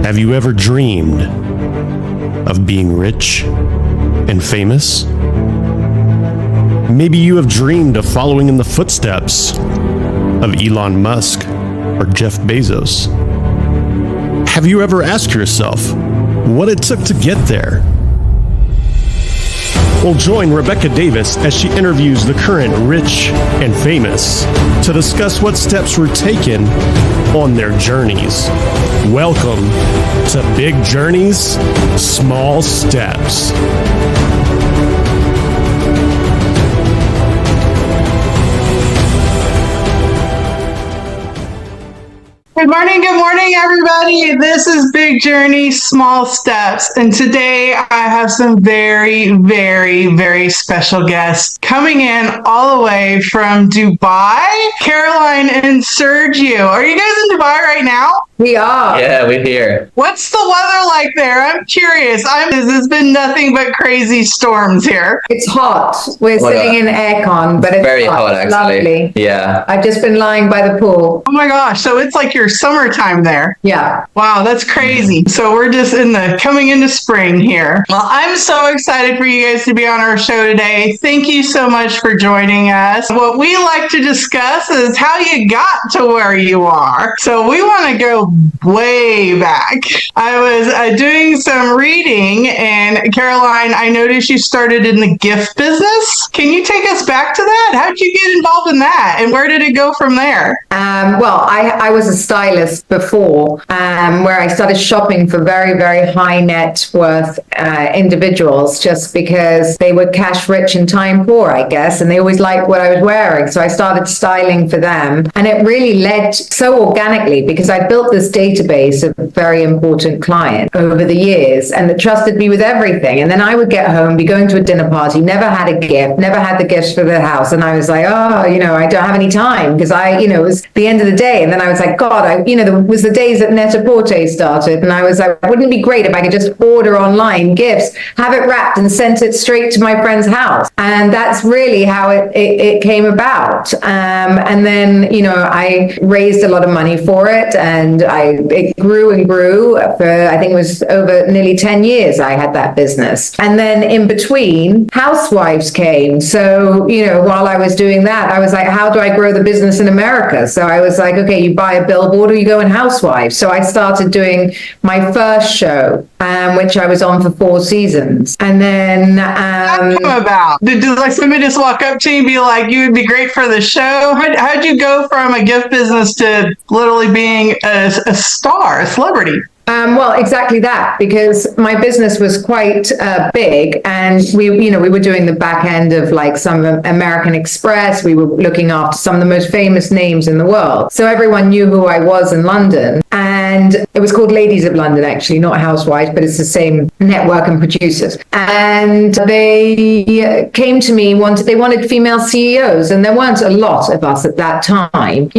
Have you ever dreamed of being rich and famous? Maybe you have dreamed of following in the footsteps of Elon Musk or Jeff Bezos. Have you ever asked yourself what it took to get there? Well, join Rebecca Davis as she interviews the current rich and famous to discuss what steps were taken on their journeys. Welcome to Big Journeys, Small Steps. Good morning, everybody. This is Big Journey, Small Steps. And today I have some very, very, very special guests coming in all the way from Dubai. Caroline and Sergio. Are you guys in Dubai right now? We are. Yeah, we're here. What's the weather like there? I'm curious. There's been nothing but crazy storms here. It's hot. We're sitting in aircon, but it's very hot actually. Lovely. Yeah. I've just been lying by the pool. Oh my gosh. So it's like your summertime there. Yeah. Wow, that's crazy. So we're just coming into spring here. Well, I'm so excited for you guys to be on our show today. Thank you so much for joining us. What we like to discuss is how you got to where you are. So we want to go way back. I was doing some reading, and Caroline, I noticed you started in the gift business. Can you take us back to that? How did you get involved in that, and where did it go from there? Well, I was a stylist before, where I started shopping for very, very high net worth individuals, just because they were cash rich and time poor, I guess, and they always liked what I was wearing. So I started styling for them, and it really led so organically because I built this database of very important clients over the years, and that trusted me with everything. And then I would get home, be going to a dinner party, never had a gift, never had the gifts for the house, and I was like, I don't have any time, because it was the end of the day. And then I was like, God, there was the days that Net-a-Porter started, and I was like, wouldn't it be great if I could just order online gifts, have it wrapped, and sent it straight to my friend's house? And that's really how it came about. And then I raised a lot of money for it, and it grew and grew for, I think it was over nearly 10 years I had that business. And then in between, housewives came. So, while I was doing that, I was like, how do I grow the business in America? So I was like, okay, you buy a billboard or you go in housewives. So I started doing my first show, which I was on for 4 seasons. And then... How'd come about? Did somebody just walk up to you and be like, you would be great for the show? How'd you go from a gift business to literally being a star, a celebrity? Well, exactly that, because my business was quite big, and we were doing the back end of like some American Express. We were looking after some of the most famous names in the world. So everyone knew who I was in London, and it was called Ladies of London, actually, not Housewives, but it's the same network and producers. And they came to me, they wanted female CEOs, and there weren't a lot of us at that time.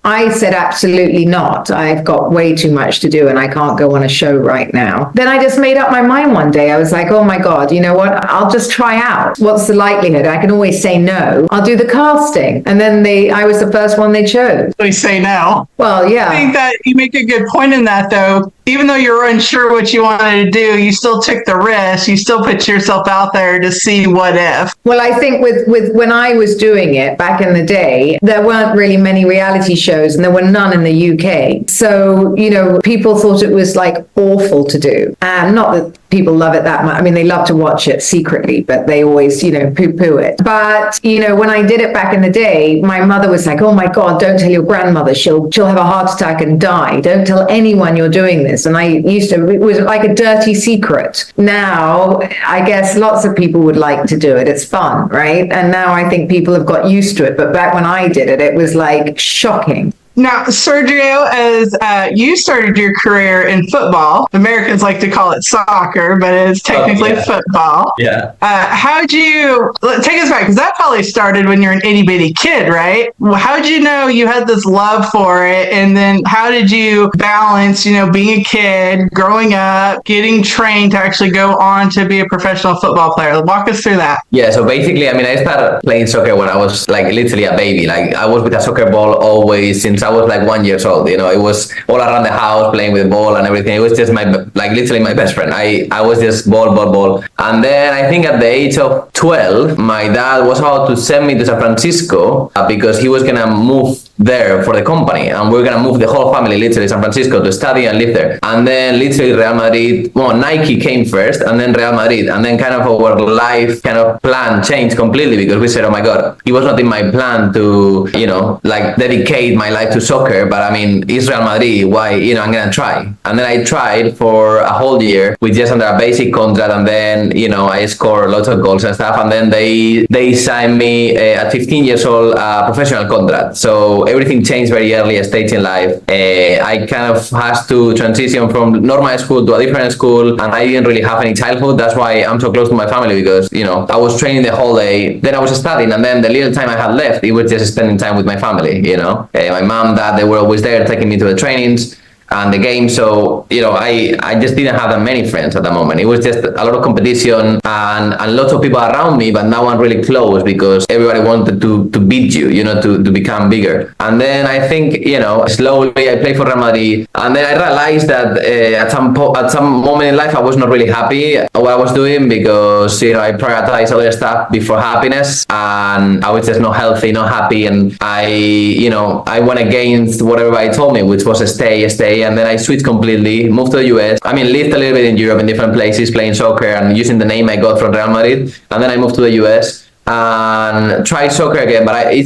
I said, absolutely not. I've got way too much to do, and I can't go on a show right now. Then I just made up my mind one day. I was like, oh my God, you know what? I'll just try out. What's the likelihood? I can always say no. I'll do the casting. And then I was the first one they chose. They say no. Well, yeah. I think that you make a good point in that, though. Even though you're unsure what you wanted to do, you still took the risk. You still put yourself out there to see what if. Well, I think with when I was doing it back in the day, there weren't really many reality shows, and there were none in the UK. So, people thought it was like awful to do. And not that people love it that much. I mean, they love to watch it secretly, but they always, poo-poo it. But, when I did it back in the day, my mother was like, oh my God, don't tell your grandmother. She'll have a heart attack and die. Don't tell anyone you're doing this. And it was like a dirty secret. Now, I guess lots of people would like to do it. It's fun, right? And now I think people have got used to it. But back when I did it, it was like shocking. Now, Sergio, as you started your career in football, Americans like to call it soccer, but it's technically football. Yeah. How'd you, take us back, because that probably started when you're an itty bitty kid, right? How'd you know you had this love for it? And then how did you balance, being a kid, growing up, getting trained to actually go on to be a professional football player? Walk us through that. Yeah, so basically, I started playing soccer when I was like literally a baby. Like I was with a soccer ball always since since I was like 1 year old. You know, it was all around the house playing with the ball and everything. It was just literally my best friend. I was just ball. And then I think at the age of 12, my dad was about to send me to San Francisco because he was gonna move there for the company, and we're gonna move the whole family literally to San Francisco to study and live there. And then literally Real Madrid, Nike came first, and then Real Madrid, and then kind of our life kind of plan changed completely because we said, oh my god, it was not in my plan to, you know, like dedicate my life to soccer, but I mean, it's Real Madrid, why, you know, I'm gonna try. And then I tried for a whole year with just under a basic contract, and then, you know, I scored lots of goals and stuff, and then they signed me at 15 years old a professional contract. So everything changed very early stage in life. I kind of had to transition from normal school to a different school, and I didn't really have any childhood. That's why I'm so close to my family, because, you know, I was training the whole day, then I was studying, and then the little time I had left, it was just spending time with my family, you know. My mom, dad, they were always there taking me to the trainings and the game. So, you know, I just didn't have that many friends at the moment. It was just a lot of competition and lots of people around me, but no one really close because everybody wanted to beat you, you know, to become bigger. And then I think, you know, slowly I played for Real Madrid, and then I realized that at some moment in life I was not really happy what I was doing, because, you know, I prioritized other stuff before happiness, and I was just not healthy, not happy, and I went against what everybody told me, which was stay. And then I switched completely, moved to the US. I mean, lived a little bit in Europe in different places, playing soccer and using the name I got from Real Madrid. And then I moved to the US and tried soccer again. But I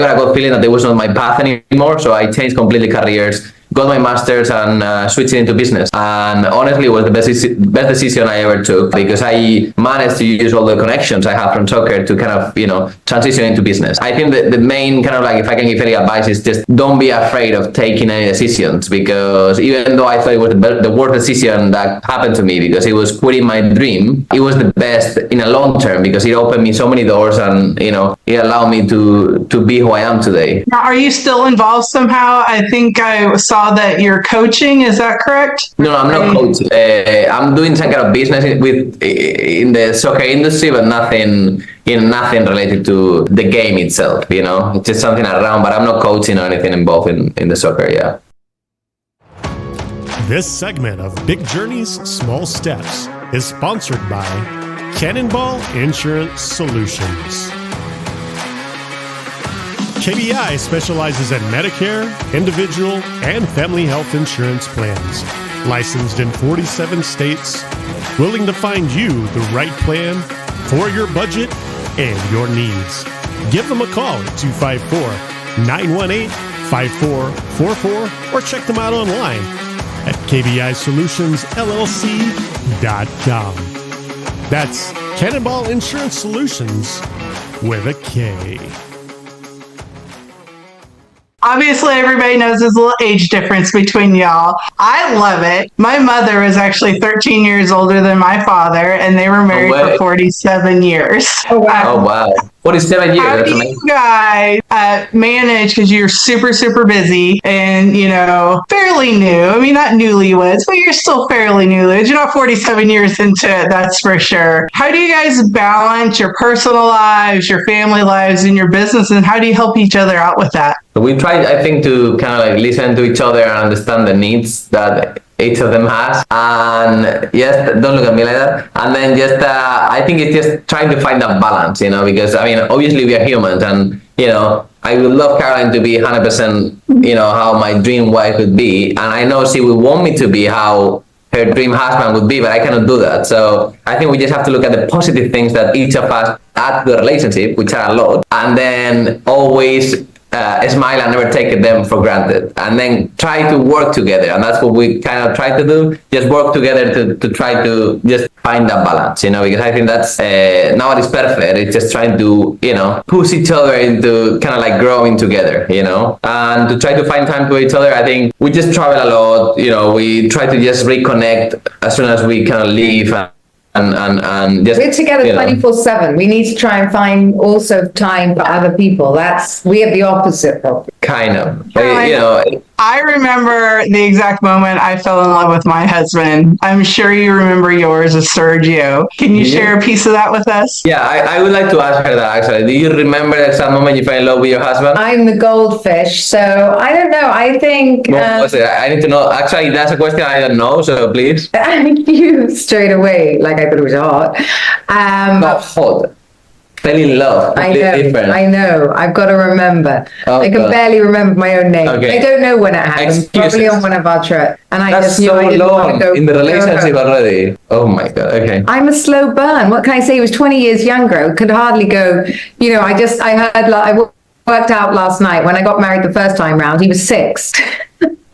got a good feeling that it was not my path anymore. So I changed completely careers, got my master's, and switched into business. And honestly, it was the best decision I ever took, because I managed to use all the connections I have from soccer to kind of, you know, transition into business. I think that the main kind of, like, if I can give any advice, is just don't be afraid of taking any decisions, because even though I thought it was the worst decision that happened to me, because it was quitting my dream, it was the best in a long term, because it opened me so many doors, and, you know, it allowed me to be who I am today. Now, are you still involved somehow? I think I saw that you're coaching. Is that correct? No, I'm not coaching. I'm doing some kind of business in the soccer industry, but nothing related to the game itself. You know, it's just something around. But I'm not coaching or anything involved in the soccer. Yeah. This segment of Big Journeys, Small Steps is sponsored by Cannonball Insurance Solutions. KBI specializes in Medicare, individual, and family health insurance plans. Licensed in 47 states, willing to find you the right plan for your budget and your needs. Give them a call at 254-918-5444 or check them out online at kbisolutionsllc.com. That's Cannonball Insurance Solutions with a K. Obviously, everybody knows there's a little age difference between y'all. I love it. My mother was actually 13 years older than my father, and they were married for 47 years. Oh, wow. Oh, wow. 47 years. How do you guys manage, because you're super, super busy and, you know, fairly new. I mean, not newlyweds, but you're still fairly newlyweds. You're not 47 years into it, that's for sure. How do you guys balance your personal lives, your family lives, and your business, and how do you help each other out with that? We tried, I think, to kind of like listen to each other and understand the needs that each of them has, and yes, don't look at me like that. And then just I think it's just trying to find that balance, you know, because I mean, obviously we are humans, and, you know, I would love Caroline to be 100%, you know, how my dream wife would be, and I know she would want me to be how her dream husband would be, but I cannot do that. So I think we just have to look at the positive things that each of us add to the relationship, which are a lot, and then always smile and never take them for granted, and then try to work together. And that's what we kind of try to do, just work together to try to just find that balance, you know, because I think that's nobody's perfect. It's just trying to, you know, push each other into kind of like growing together, you know, and to try to find time for each other. I think we just travel a lot, you know, we try to just reconnect as soon as we kind of leave, and just, we're together 24/7. We need to try and find also time for other people. We have the opposite problem. Kind of. But, Caroline, you know, I remember the exact moment I fell in love with my husband. I'm sure you remember yours as Sergio. Can you share a piece of that with us? yeah, I would like to ask her that actually. Do you remember the exact moment you fell in love with your husband? I'm the goldfish, so I don't know. I think What was it? I need to know. Actually, that's a question I don't know, so please. you straight away, like I thought it was hot. Not hot. Fell in love. I Completely know, different. I know. I've got to remember. Oh, I can God. barely remember my own name. Okay. I don't know when it happened. Excuses. Probably on one of our trips. And I That's just knew so I didn't want long to go. in the go relationship home. already. Oh my God. Okay. I'm a slow burn. What can I say? He was 20 years younger. I could hardly go. You know, I worked out last night when I got married the first time round. He was 6.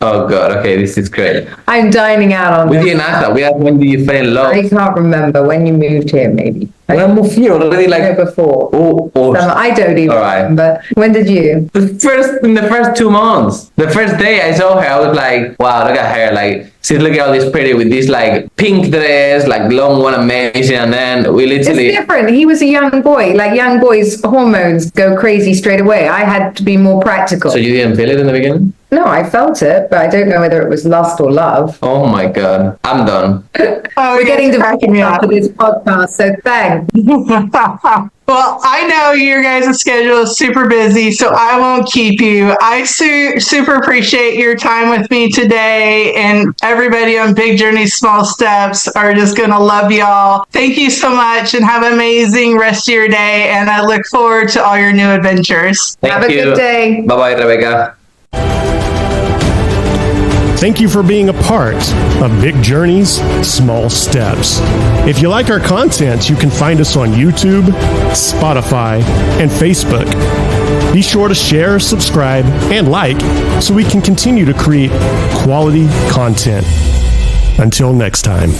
Oh God. Okay. This is great. I'm dining out on We this. didn't ask that. We asked when did you fall in love? I can't remember when you moved here, maybe. When I moved here already, No, like before. oh, I don't even all right. remember. When did you? in the first 2 months. The first day I saw her, I was like, wow, look at her. Like she's looking all this pretty with this like pink dress, like long one, amazing. And then we It's literally. different. He was a young boy. Like young boys' hormones go crazy straight away. I had to be more practical. So you didn't feel it in the beginning? No, I felt it, but I don't know whether it was lust or love. Oh my God. I'm done. Oh, We're getting cracking me divorced up. after this podcast, so thanks. Well, I know your guys' schedule is super busy, so I won't keep you. I super appreciate your time with me today, and everybody on Big Journey, Small Steps are just going to love y'all. Thank you so much, and have an amazing rest of your day, and I look forward to all your new adventures. Thank Have a you. good day. Bye-bye, Rebecca. Thank you for being a part of Big Journeys, Small Steps. If you like our content, you can find us on YouTube, Spotify, and Facebook. Be sure to share, subscribe, and like so we can continue to create quality content. Until next time.